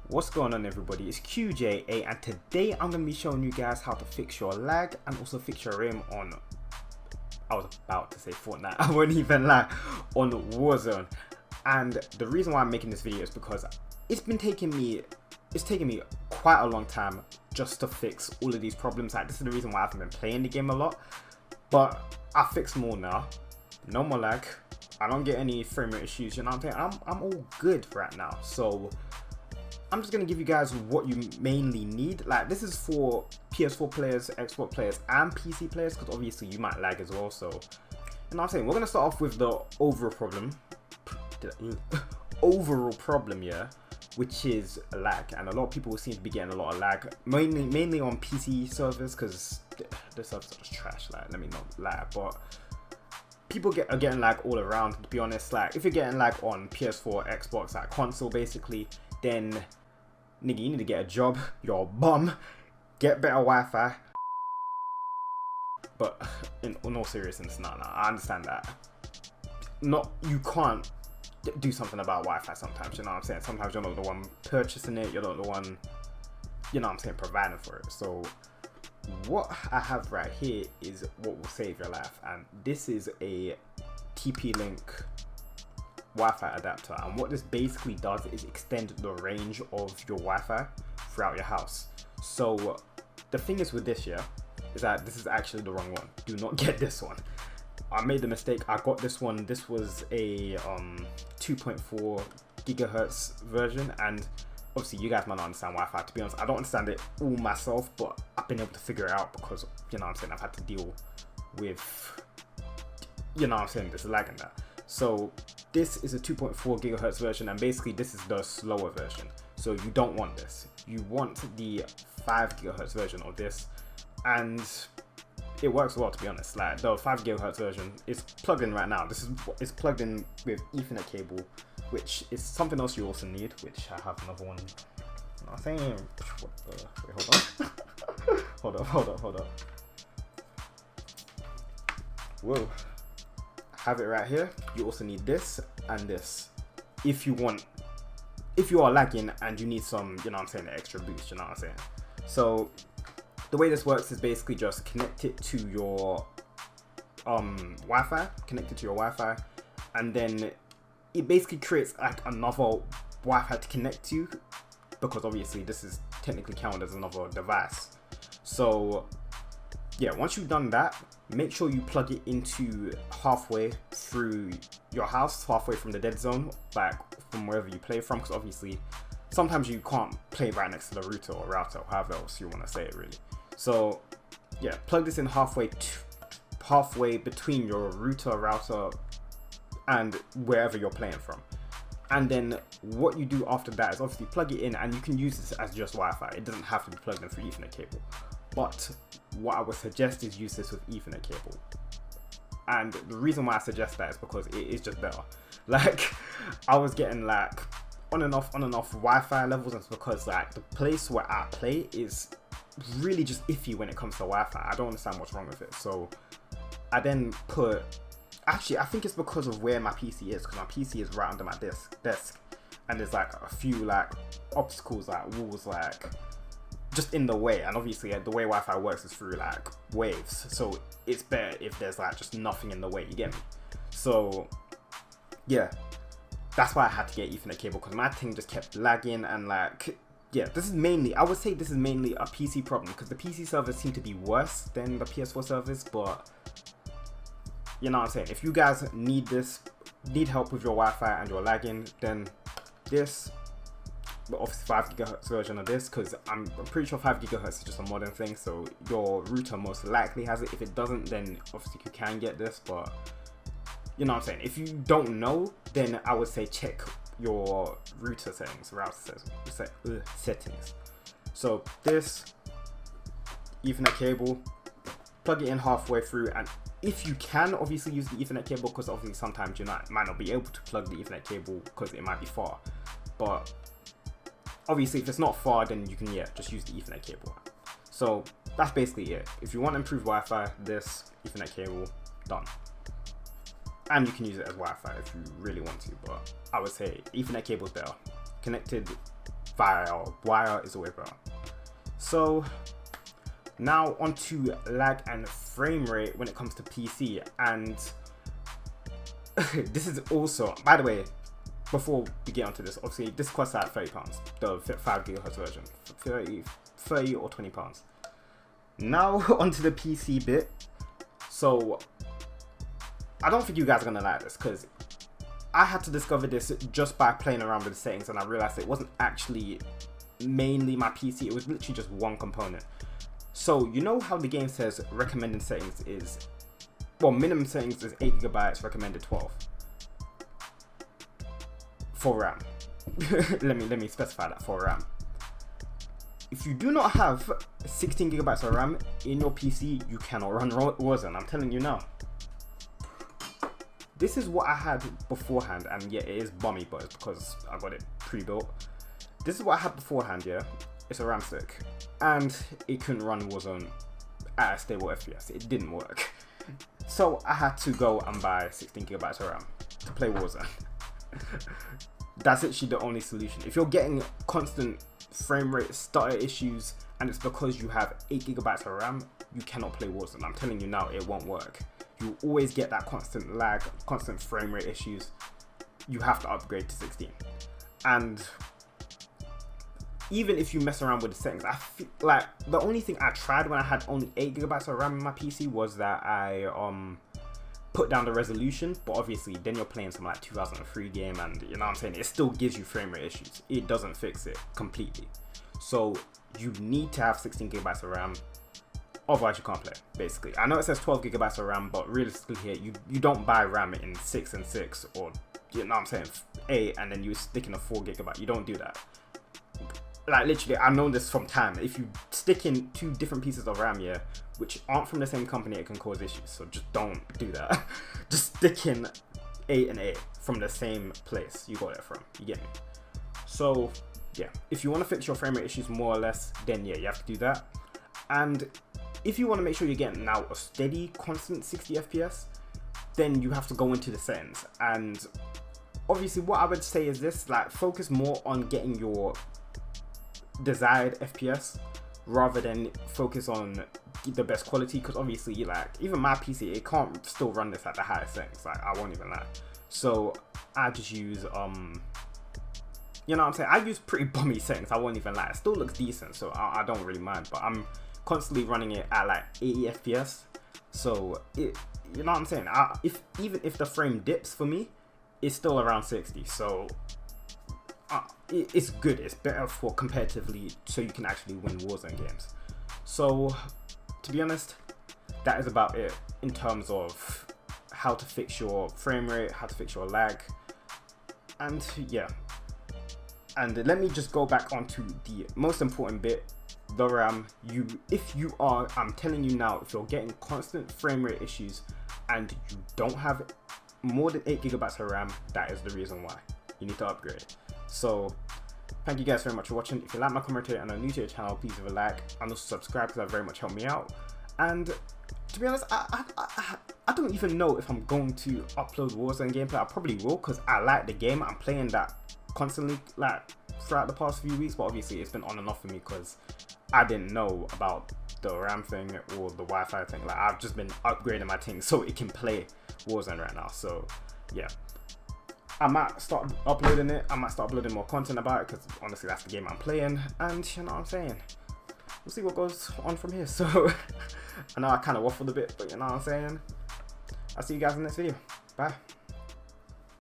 What's going on, everybody? It's QJA, and today I'm going to be showing you guys how to fix your lag and also fix your aim on, I was about to say Fortnite, I won't even lie, on Warzone. And the reason why I'm making this video is because it's taken me quite a long time just to fix all of these problems. Like, this is the reason why I haven't been playing the game a lot, but I fixed more now. No more lag, I don't get any frame rate issues, you know what I'm saying? I'm all good right now. So I'm just going to give you guys what you mainly need. Like, this is for PS4 players, Xbox players, and PC players, because obviously you might lag as well. So, you know what I'm saying? We're going to start off with the overall problem. Yeah, which is lag. And a lot of people seem to be getting a lot of lag, mainly on PC servers, because the servers are just trash. Like, let me not lie, but people are getting lag all around, to be honest. Like, if you're getting lag on PS4, Xbox, like console basically, then nigga, you need to get a job. You're a bum. Get better Wi-Fi. But in all seriousness, no, I understand that. You can't do something about Wi-Fi sometimes, you know what I'm saying? Sometimes you're not the one purchasing it, you're not the one, you know what I'm saying, providing for it. So what I have right here is what will save your life, and this is a TP-Link Wi-Fi adapter, and what this basically does is extend the range of your Wi-Fi throughout your house. So the thing is with this, is that this is actually the wrong one. Do not get this one. I made the mistake. I got this one. This was a 2.4 gigahertz version, and obviously you guys might not understand Wi-Fi. To be honest, I don't understand it all myself, but I've been able to figure it out because, you know what I'm saying, I've had to deal with, you know what I'm saying, this lag and that. So this is a 2.4 gigahertz version, and basically this is the slower version. So you don't want this. You want the 5 gigahertz version of this, and it works well, to be honest. Like, the 5 gigahertz version is plugged in right now. It's plugged in with Ethernet cable, which is something else you also need, which I have another one. I think, wait, hold on. hold up. Whoa. Have it right here. You also need this and this if you are lagging and you need some, you know what I'm saying, extra boost, you know what I'm saying. So the way this works is basically just connect it to your Wi-Fi, and then it basically creates like another Wi-Fi to connect to, because obviously this is technically counted as another device. So yeah, once you've done that, make sure you plug it into halfway through your house, halfway from the dead zone, like from wherever you play from, because obviously sometimes you can't play right next to the router or however else you want to say it, really. So yeah, plug this in halfway between your router and wherever you're playing from. And then what you do after that is obviously plug it in, and you can use this as just Wi-Fi. It doesn't have to be plugged in through Ethernet cable. But what I would suggest is use this with Ethernet cable. And the reason why I suggest that is because it is just better. Like, I was getting like on and off Wi-Fi levels, and it's because like the place where I play is really just iffy when it comes to Wi-Fi. I don't understand what's wrong with it. So I then actually, I think it's because of where my PC is, because my PC is right under my desk, and there's like a few like obstacles, like walls, like just in the way. And obviously the way Wi-Fi works is through like waves, so it's better if there's like just nothing in the way, you get me? So yeah, that's why I had to get Ethernet cable, because my thing just kept lagging. And like, yeah, I would say this is mainly a PC problem, because the PC servers seem to be worse than the PS4 servers. But you know what I'm saying, if you guys need help with your Wi-Fi and you're lagging, then this, but obviously 5 gigahertz version of this, because I'm pretty sure 5 gigahertz is just a modern thing, so your router most likely has it. If it doesn't, then obviously you can get this. But you know what I'm saying, if you don't know, then I would say check your router settings, settings. So this Ethernet cable, plug it in halfway through, and if you can, obviously use the Ethernet cable, because obviously sometimes you might not be able to plug the Ethernet cable because it might be far. But obviously if it's not far, then you can, just use the Ethernet cable. So that's basically it. If you want improved Wi-Fi, this Ethernet cable, done. And you can use it as Wi-Fi if you really want to, but I would say Ethernet cable is better. Connected via wire is always better. So now onto lag and frame rate when it comes to PC, and this is also, by the way, before we get onto this, obviously this costs like £30, the 5GHz version, 30 or £20. Now onto the PC bit. So I don't think you guys are gonna like this, because I had to discover this just by playing around with the settings, and I realized it wasn't actually mainly my PC, it was literally just one component. So you know how the game says recommended settings is, well, minimum settings is 8GB, recommended 12 for RAM. let me specify that, for RAM. If you do not have 16GB of RAM in your PC, you cannot run Warzone. I'm telling you now. This is what I had beforehand, and yeah, it is bummy, but it's because I got it pre-built. This is what I had beforehand, yeah. It's a RAM stick, and it couldn't run Warzone at a stable FPS. It didn't work. So I had to go and buy 16GB of RAM to play Warzone. That's actually the only solution. If you're getting constant frame rate stutter issues, and it's because you have 8GB of RAM, you cannot play Warzone. I'm telling you now, it won't work. You always get that constant lag, constant frame rate issues. You have to upgrade to 16. And even if you mess around with the settings, I feel like the only thing I tried when I had only 8GB of RAM in my PC was that I put down the resolution, but obviously then you're playing some like 2003 game, and you know what I'm saying, it still gives you frame rate issues. It doesn't fix it completely. So you need to have 16GB of RAM, otherwise you can't play, basically. I know it says 12GB of RAM, but realistically here, you don't buy RAM in 6 and 6, or you know what I'm saying, 8, and then you stick in a 4GB. You don't do that. Like literally, I've known this from time. If you stick in 2 different pieces of RAM, yeah, which aren't from the same company, it can cause issues. So just don't do that. Just stick in 8 and 8 from the same place you got it from. You get me? So yeah, if you want to fix your frame rate issues more or less, then yeah, you have to do that. And if you want to make sure you're getting now a steady, constant 60 FPS, then you have to go into the settings. And obviously, what I would say is this: like, focus more on getting your desired FPS rather than focus on the best quality, because obviously, like, even my PC, it can't still run this at the highest settings. Like, I won't even lie. So I just use you know what I'm saying, I use pretty bummy settings, I won't even lie. It still looks decent, so I don't really mind, but I'm constantly running it at like 80 FPS. So it, you know what I'm saying, even if the frame dips for me, it's still around 60. So it's good. It's better for competitively, so you can actually win Warzone games. So to be honest, that is about it in terms of how to fix your frame rate, how to fix your lag, and yeah. And let me just go back onto the most important bit, the RAM. I'm telling you now, if you're getting constant frame rate issues and you don't have more than 8GB of RAM, that is the reason why you need to upgrade. So thank you guys very much for watching. If you like my commentary and are new to the channel, please leave a like and also subscribe, because that very much helped me out. And to be honest, I don't even know if I'm going to upload Warzone gameplay. I probably will, because I like the game. I'm playing that constantly, like, throughout the past few weeks, but obviously it's been on and off for me because I didn't know about the RAM thing or the Wi-Fi thing. Like, I've just been upgrading my thing so it can play Warzone right now. So yeah, I might start uploading it. I might start uploading more content about it, because honestly that's the game I'm playing, and you know what I'm saying, we'll see what goes on from here. So I know I kind of waffled a bit, but you know what I'm saying, I'll see you guys in the next video. Bye.